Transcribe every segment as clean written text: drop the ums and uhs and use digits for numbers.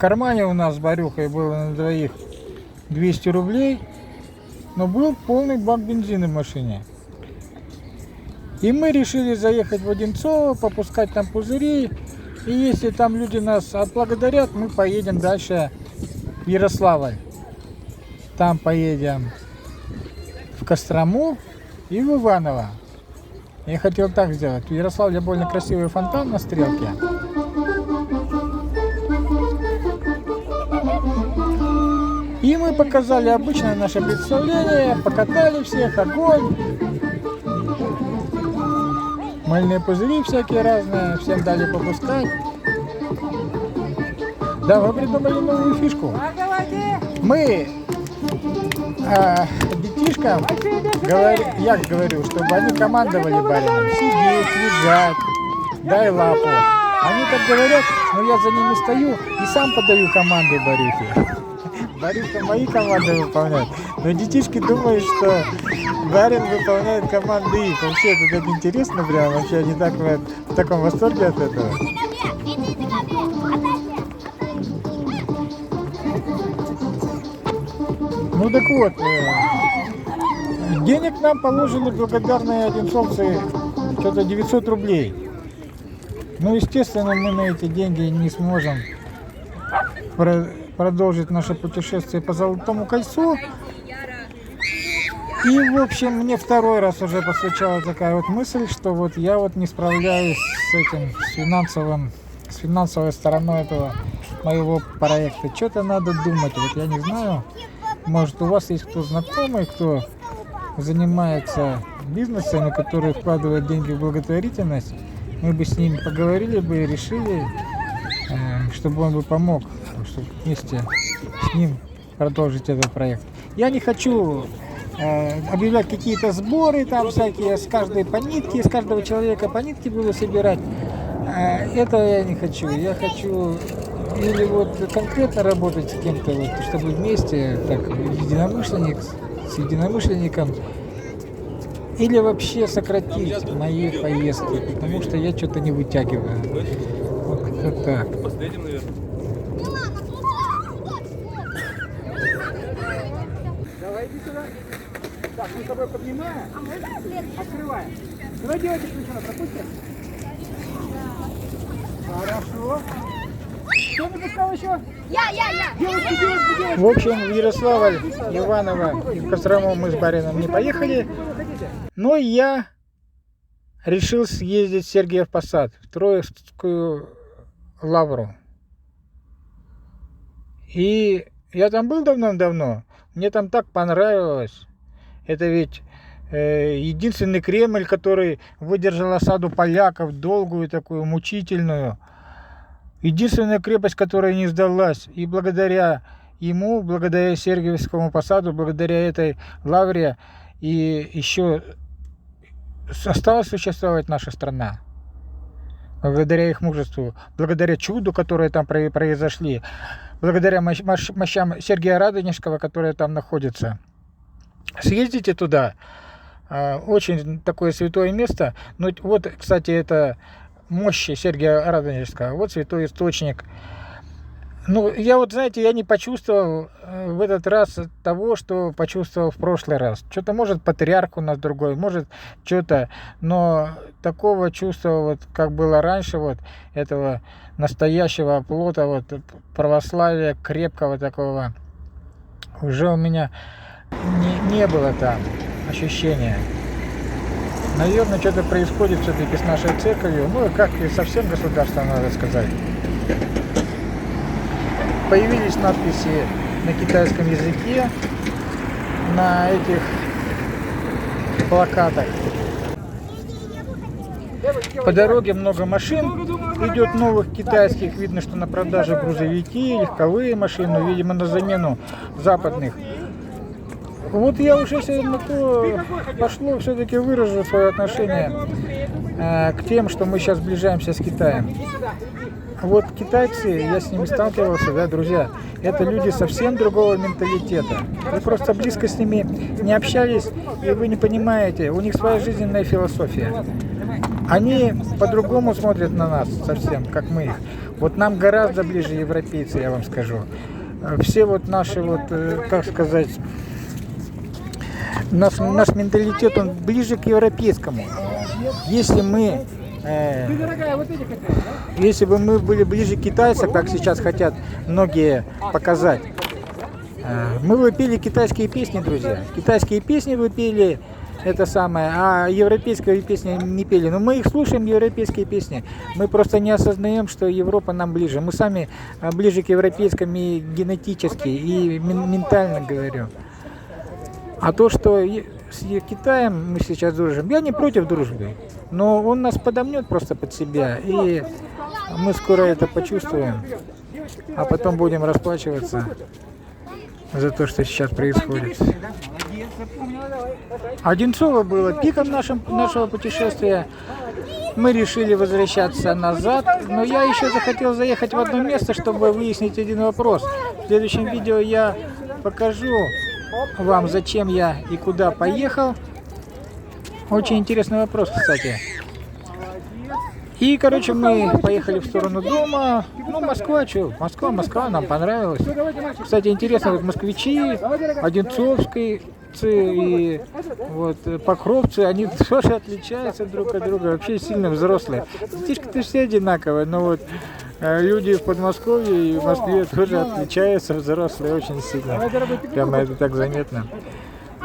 кармане у нас с Барюхой было на двоих 200 рублей, но был полный бак бензина в машине. И мы решили заехать в Одинцово, попускать там пузыри. И если там люди нас отблагодарят, мы поедем дальше в Ярославль. Там поедем в Кострому и в Иваново. Я хотел так сделать. В Ярославле больно красивый фонтан на Стрелке. И мы показали обычное наше представление, покатали всех, огонь, мыльные пузыри всякие разные, всем дали попускать. Да, мы придумали новую фишку. Мы детишкам, я говорю, чтобы они командовали барином. Сидеть, лежать, дай лапу. Они так говорят, но я за ними стою и сам подаю команды Барюхе. Барюха мои команды выполняет. Но детишки думают, что барин выполняет команды их. Вообще это так интересно прям. Вообще они так в таком восторге от этого. Ну так вот, денег нам положили благодарные одинцовцы, что-то 900 рублей. Ну, естественно, мы на эти деньги не сможем продолжить наше путешествие по Золотому кольцу. И, в общем, мне второй раз уже постучала такая вот мысль, что вот я вот не справляюсь с этим, с финансовой стороной этого моего проекта. Что-то надо думать, вот я не знаю. Может, у вас есть кто знакомый, кто занимается бизнесами, которые вкладывают деньги в благотворительность. Мы бы с ним поговорили бы и решили, чтобы он бы помог, чтобы вместе с ним продолжить этот проект. Я не хочу объявлять какие-то сборы там всякие, с каждой по нитке, с каждого человека по нитке буду собирать. Этого я не хочу. Я хочу или вот конкретно работать с кем-то, вот, чтобы вместе, так, с единомышленником, или вообще сократить мои поездки, потому что я что-то не вытягиваю. Вот как-то так. Давай иди сюда. Так, мы с тобой поднимаем, открываем. Давай девочек сначала пропустим. Хорошо. Кто не пускал еще? Я. Девочки. В общем, в Ярославль, Иваново и в Кострому мы с барином не поехали. Но я решил съездить в Сергиев Посад, в Троицкую лавру. И я там был давно-давно. Мне там так понравилось. Это ведь единственный Кремль, который выдержал осаду поляков, долгую такую, мучительную. Единственная крепость, которая не сдалась. И благодаря ему, благодаря Сергиевскому Посаду, благодаря этой лавре, и еще осталась существовать наша страна. Благодаря их мужеству, благодаря чуду, которые там произошли, благодаря мощам Сергия Радонежского, которые там находятся. Съездите туда. Очень такое святое место. Ну, вот, кстати, это мощи Сергия Радонежского. Вот святой источник. Ну, я вот, знаете, я не почувствовал в этот раз того, что почувствовал в прошлый раз. Что-то, может, патриарх у нас другой, может, что-то, но такого чувства, вот, как было раньше, вот, этого настоящего оплота, вот, православия крепкого такого, уже у меня не было там ощущения. Наверное, что-то происходит все-таки с нашей церковью, ну, и как и со всем государством, надо сказать. Появились надписи на китайском языке на этих плакатах. По дороге много машин, идет новых китайских, видно, что на продаже грузовики, легковые машины, видимо, на замену западных. Вот я уже на то пошло, все-таки выражу свое отношение к тем, что мы сейчас сближаемся с Китаем. Вот китайцы, я с ними сталкивался, да, друзья, это люди совсем другого менталитета. Вы просто близко с ними не общались, и вы не понимаете, у них своя жизненная философия. Они по-другому смотрят на нас совсем, как мы их. Вот нам гораздо ближе европейцы, я вам скажу. Все вот наши, вот, как сказать, наш менталитет, он ближе к европейскому. Если мы, если бы мы были ближе к китайцам, как сейчас хотят многие показать, мы бы пели китайские песни, друзья. Китайские песни вы пели, это самое, а европейские песни не пели. Но мы их слушаем, европейские песни. Мы просто не осознаем, что Европа нам ближе. Мы сами ближе к европейскому и генетически, и ментально говорю. А то, что с Китаем мы сейчас дружим, я не против дружбы. Но он нас подомнет просто под себя. И мы скоро это почувствуем. А потом будем расплачиваться за то, что сейчас происходит. Одинцово было пиком нашего путешествия. Мы решили возвращаться назад, но я еще захотел заехать в одно место, чтобы выяснить один вопрос. В следующем видео я покажу вам, зачем я и куда поехал. Очень интересный вопрос, кстати. И, короче, мы поехали в сторону дома. Ну, Москва, что? Москва, нам понравилось. Кстати, интересно, вот москвичи, одинцовские и вот покровцы, они тоже отличаются друг от друга, вообще сильно взрослые. Детишки-то все одинаковые, но вот люди в Подмосковье и в Москве тоже отличаются, взрослые, очень сильно. Прямо это так заметно.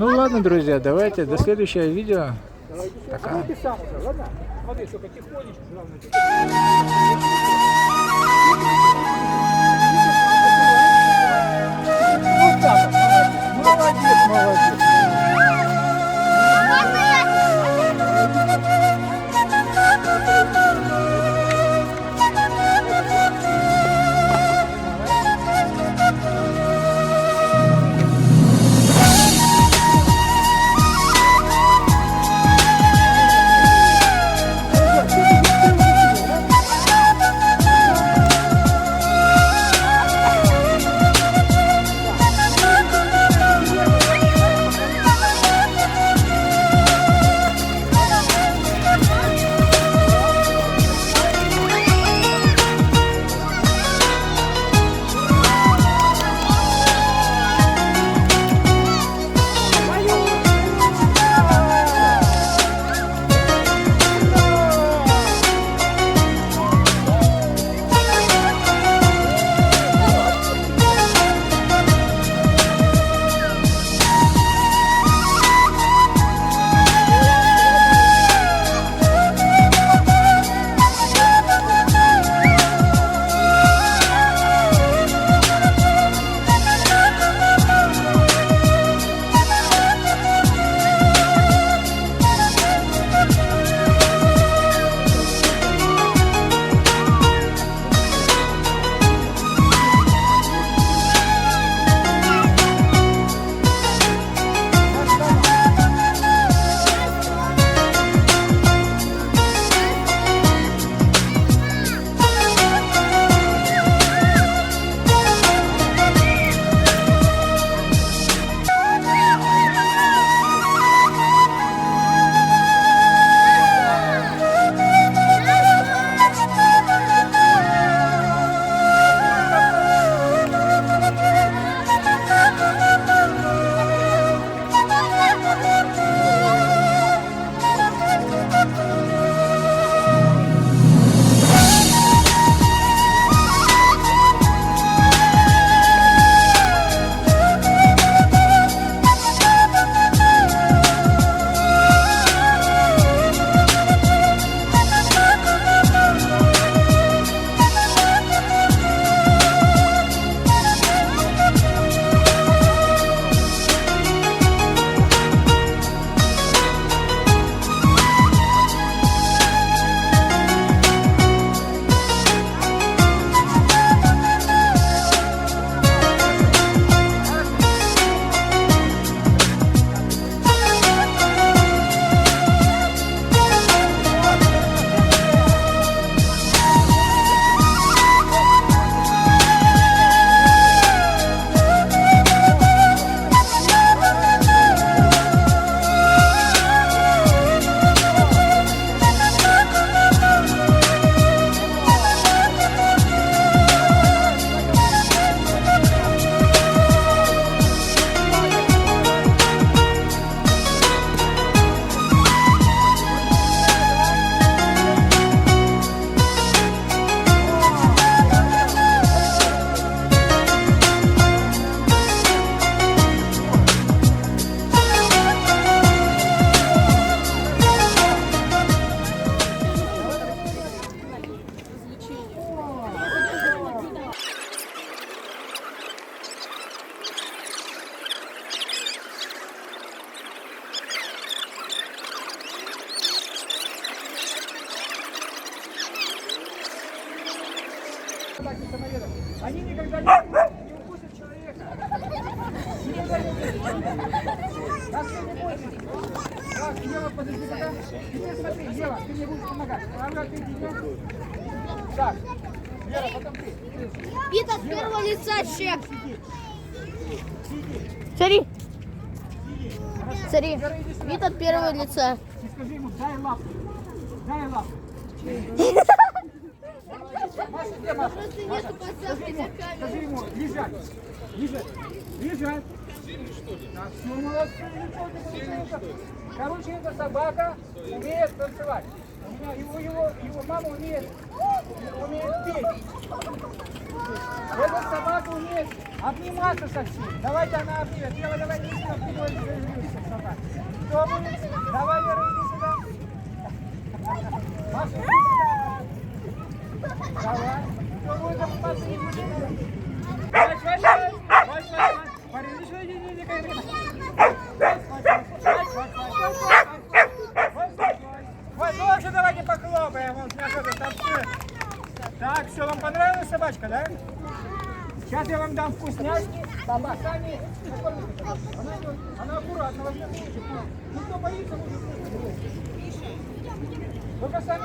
Ну ладно, друзья, давайте до следующего видео. Пока. самоедов. Они никогда не укусят человека. Никогда не укусят. Так что не бойтесь. Так, Ева, подожди пока. Теперь смотри, Ева, ты мне будешь помогать. Ага, ты идешь. Так, Вера, потом ты. Вид от первого лица чек. Смотри. Смотри. Вид от первого лица. И скажи ему, дай лапу. Дай лапу. Маша, где Маша? Нету посадки на камеру. Скажи ему, лежать. Лежать. Лежать. Так, все, молодцы, ничего. Короче, эта собака умеет танцевать. Его мама умеет петь. Эта собака умеет обниматься со всеми. Давайте она обнимет. Ева, давай иди сюда, собака. Кто будет? Давай, Вера, иди сюда. Маша, иди сюда. Давай. Кто будет обниматься? Давай. Парень, иди, ко мне. Вот, лучше давайте похлопаем, он меня что-то танцует. Так, все, вам понравилась собачка, да? Сейчас я вам дам вкусняшки, там сами. Она аккуратно возьмет лучше. Ну, кто боится, может вкусно. Только сами.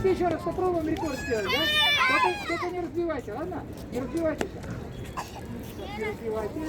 Еще раз попробуем рекорд сделать, да? Только не разбивайте, ладно? Не разбивайтесь. Не разбивайте.